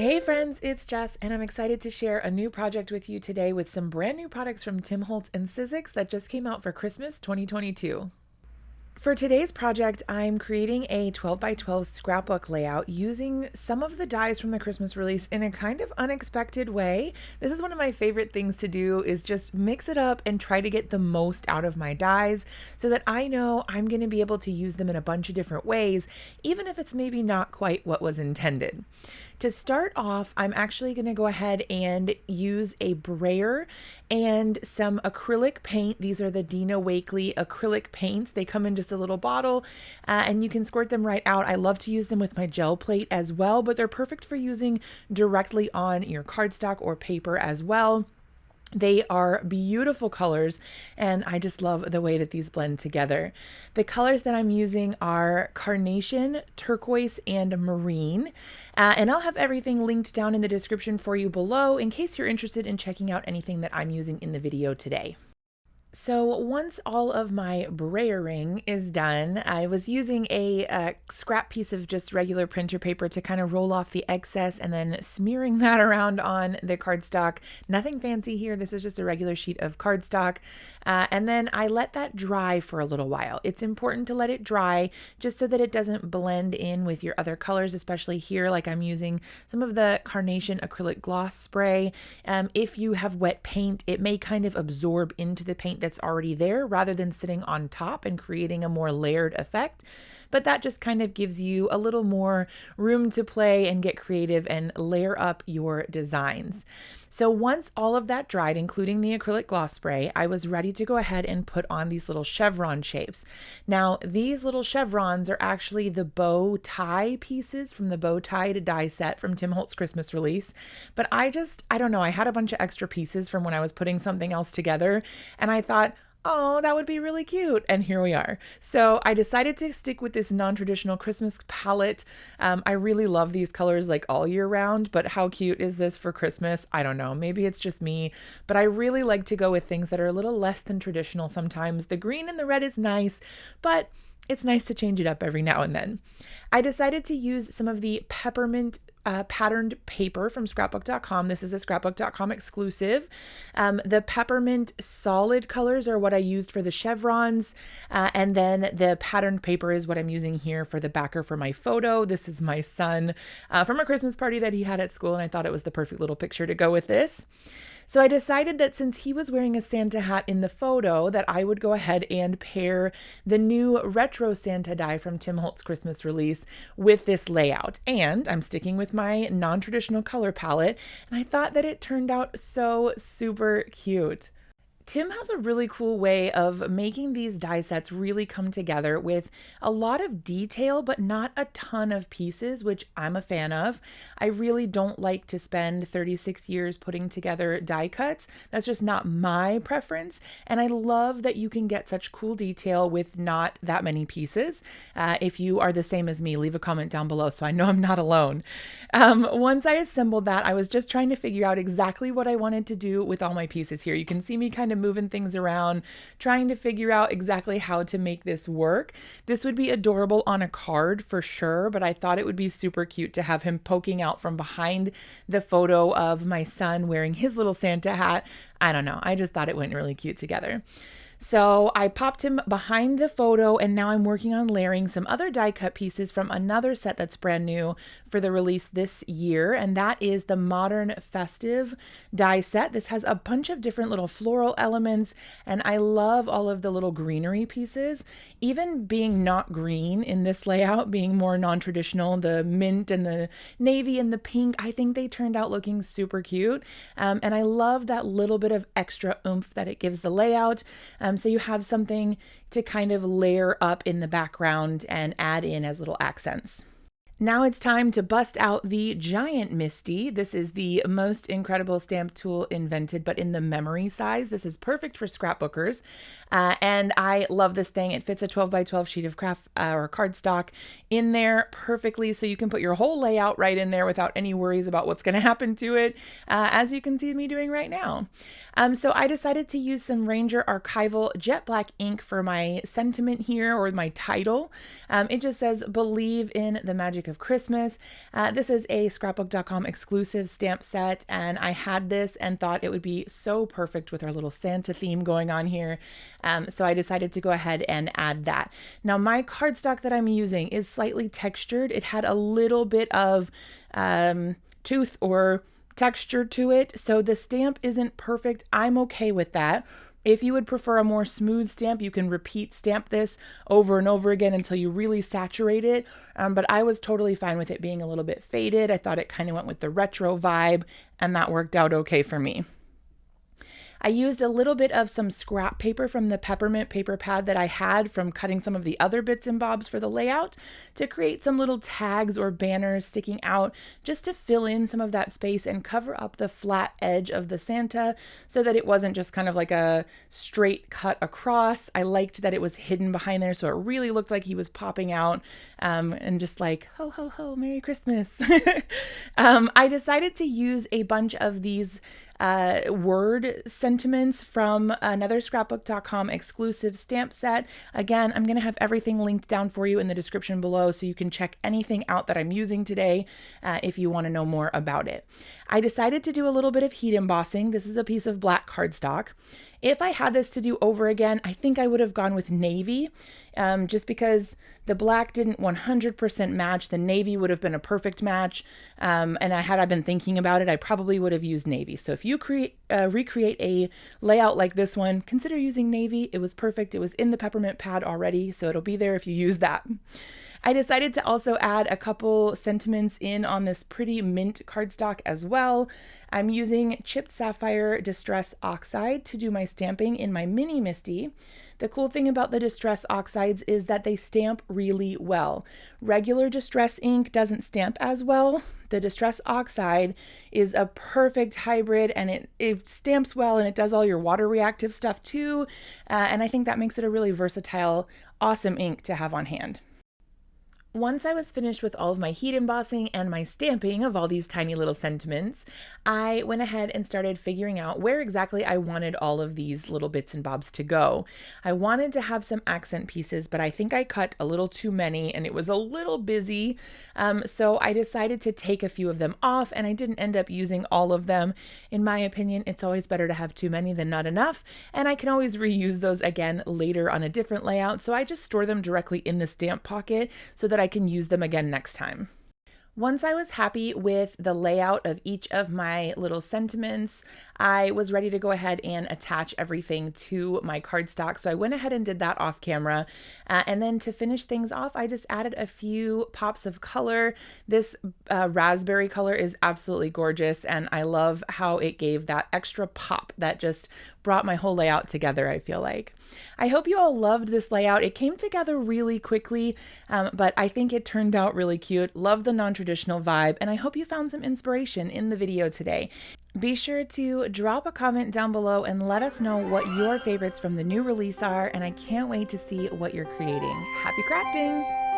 Hey friends, it's Jess, and I'm excited to share a new project with you today with some brand new products from Tim Holtz and Sizzix that just came out for Christmas 2022. For today's project, I'm creating a 12 by 12 scrapbook layout using some of the dies from the Christmas release in a kind of unexpected way. This is one of my favorite things to do, is just mix it up and try to get the most out of my dies so that I know I'm going to be able to use them in a bunch of different ways, even if it's maybe not quite what was intended. To start off, I'm actually going to go ahead and use a brayer and some acrylic paint. These are the Dina Wakley acrylic paints. They come in just a little bottle and you can squirt them right out. I love to use them with my gel plate as well, but they're perfect for using directly on your cardstock or paper as well. They are beautiful colors, and I just love the way that these blend together. The colors that I'm using are carnation, turquoise, and marine. And I'll have everything linked down in the description for you below in case you're interested in checking out anything that I'm using in the video today. So once all of my brayering is done, I was using a scrap piece of just regular printer paper to kind of roll off the excess and then smearing that around on the cardstock. Nothing fancy here. This is just a regular sheet of cardstock. And then I let that dry for a little while. It's important to let it dry just so that it doesn't blend in with your other colors, especially here, like I'm using some of the carnation acrylic gloss spray. If you have wet paint, it may kind of absorb into the paint that's already there rather than sitting on top and creating a more layered effect. But that just kind of gives you a little more room to play and get creative and layer up your designs. So once all of that dried, including the acrylic gloss spray, I was ready to go ahead and put on these little chevron shapes. Now, these little chevrons are actually the bow tie pieces from the Bowtied die set from Tim Holtz Christmas release. But I don't know, I had a bunch of extra pieces from when I was putting something else together, and I thought, oh, that would be really cute. And here we are. So I decided to stick with this non-traditional Christmas palette. I really love these colors like all year round, but how cute is this for Christmas? I don't know. Maybe it's just me, but I really like to go with things that are a little less than traditional sometimes. The green and the red is nice, but it's nice to change it up every now and then. I decided to use some of the Peppermint patterned paper from scrapbook.com. This is a scrapbook.com exclusive. The Peppermint solid colors are what I used for the chevrons. And then the patterned paper is what I'm using here for the backer for my photo. This is my son from a Christmas party that he had at school, and I thought it was the perfect little picture to go with this. So I decided that since he was wearing a Santa hat in the photo, that I would go ahead and pair the new retro Santa die from Tim Holtz Christmas release with this layout. And I'm sticking with my non-traditional color palette, and I thought that it turned out so super cute. Tim has a really cool way of making these die sets really come together with a lot of detail, but not a ton of pieces, which I'm a fan of. I really don't like to spend 36 years putting together die cuts. That's just not my preference. And I love that you can get such cool detail with not that many pieces. If you are the same as me, leave a comment down below so I know I'm not alone. Once I assembled that, I was just trying to figure out exactly what I wanted to do with all my pieces here. You can see me kind of moving things around, trying to figure out exactly how to make this work. This would be adorable on a card for sure, but I thought it would be super cute to have him poking out from behind the photo of my son wearing his little Santa hat. I don't know. I just thought it went really cute together. So I popped him behind the photo, and now I'm working on layering some other die cut pieces from another set that's brand new for the release this year, and that is the Modern Festive die set. This has a bunch of different little floral elements, and I love all of the little greenery pieces. Even being not green in this layout, being more non-traditional, the mint and the navy and the pink, I think they turned out looking super cute, and I love that little bit of extra oomph that it gives the layout. So you have something to kind of layer up in the background and add in as little accents. Now it's time to bust out the Giant Misty. This is the most incredible stamp tool invented, but in the memory size. This is perfect for scrapbookers. And I love this thing. It fits a 12 by 12 sheet of craft or cardstock in there perfectly. So you can put your whole layout right in there without any worries about what's going to happen to it, as you can see me doing right now. So I decided to use some Ranger Archival Jet Black ink for my sentiment here, or my title. It just says, "Believe in the magic of Christmas. This is a Scrapbook.com exclusive stamp set, and I had this and thought it would be so perfect with our little Santa theme going on here. So I decided to go ahead and add that. Now my cardstock that I'm using is slightly textured. It had a little bit of tooth or texture to it, so the stamp isn't perfect. I'm okay with that. If you would prefer a more smooth stamp, you can repeat stamp this over and over again until you really saturate it. But I was totally fine with it being a little bit faded. I thought it kind of went with the retro vibe, and that worked out okay for me. I used a little bit of some scrap paper from the Peppermint paper pad that I had from cutting some of the other bits and bobs for the layout to create some little tags or banners sticking out just to fill in some of that space and cover up the flat edge of the Santa so that it wasn't just kind of like a straight cut across. I liked that it was hidden behind there, so it really looked like he was popping out and just like, ho, ho, ho, Merry Christmas. I decided to use a bunch of these word sentiments from another Scrapbook.com exclusive stamp set. Again, I'm going to have everything linked down for you in the description below so you can check anything out that I'm using today if you want to know more about it. I decided to do a little bit of heat embossing. This is a piece of black cardstock. If I had this to do over again, I think I would have gone with navy, just because the black didn't 100% match. The navy would have been a perfect match, and had I been thinking about it, I probably would have used navy. So if you recreate a layout like this one, consider using navy. It was perfect. It was in the Peppermint pad already, so it'll be there if you use that. I decided to also add a couple sentiments in on this pretty mint cardstock as well. I'm using chipped sapphire distress oxide to do my stamping in my mini Misty. The cool thing about the distress oxides is that they stamp really well. Regular distress ink doesn't stamp as well. The distress oxide is a perfect hybrid, and it stamps well, and it does all your water reactive stuff too. And I think that makes it a really versatile, awesome ink to have on hand. Once I was finished with all of my heat embossing and my stamping of all these tiny little sentiments, I went ahead and started figuring out where exactly I wanted all of these little bits and bobs to go. I wanted to have some accent pieces, but I think I cut a little too many and it was a little busy. So I decided to take a few of them off, and I didn't end up using all of them. In my opinion, it's always better to have too many than not enough, and I can always reuse those again later on a different layout. So I just store them directly in the stamp pocket so that I can use them again next time. Once I was happy with the layout of each of my little sentiments, I was ready to go ahead and attach everything to my cardstock. So I went ahead and did that off camera. And then to finish things off, I just added a few pops of color. This raspberry color is absolutely gorgeous, and I love how it gave that extra pop that just brought my whole layout together, I feel like. I hope you all loved this layout. It came together really quickly, but I think it turned out really cute. Love the non-traditional vibe, and I hope you found some inspiration in the video today. Be sure to drop a comment down below and let us know what your favorites from the new release are, and I can't wait to see what you're creating. Happy crafting!